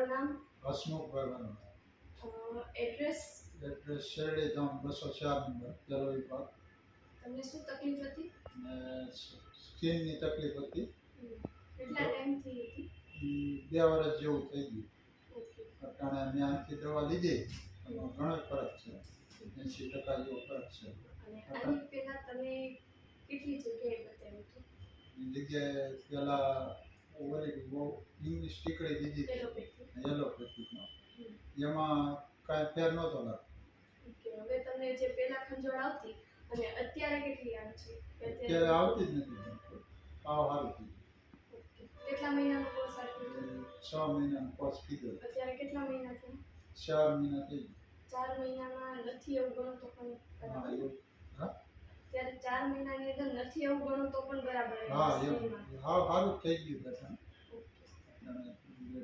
તમારું નામ? હસમુખભાઈ વાળા. એડ્રેસ? એડ્રેસ શેરડી ધામ 204 નંબર, પેલો વિભાગ. તમને શું તકલીફ હતી? ને સ્કિનની તકલીફ હતી. કેટલા ટાઈમથી હતી? 2 વર્ષ જેવું થઈ ગયું. ઓકે. અટાણે મેં આનાથી દવા લીધી, એમાં ઘણો ફરક છે. 80% જેવો ફરક છે. અને આની પહેલા તમે કેટલી જગ્યાએ બતાવ્યું હતું? એ જગ્યાએ પહેલાં ઓલી બહુ ઇંગ્લિશ ટીકડી દીધી હતી, એલોપેથીમાં. એમાં કાંઈ ફેર નહોતો લાગતો. ઓકે. હવે તમને જે પહેલા ખંજોળ આવતી અને અત્યારે કેટલી આવે છે? અત્યારે આવતી જ નથી. આવ સારું થઈ ગયું. ઓકે. કેટલા મહિનાનો કોર્સ આપ્યો? 6 મહિનાનો કોર્સ કીધો. અત્યારે કેટલા મહિના થયા? 4 મહિના થઈ ગયા. 4 મહિનામાં નથી એવું ગણો તો પણ હા બરાબર. એવું. હા ત્યારે 4 મહિનાની અંદર નથી એવું ગણો તો પણ બરાબર. હા એવું. હા સારું થઈ ગયું બેટા. ઓકે. એટલે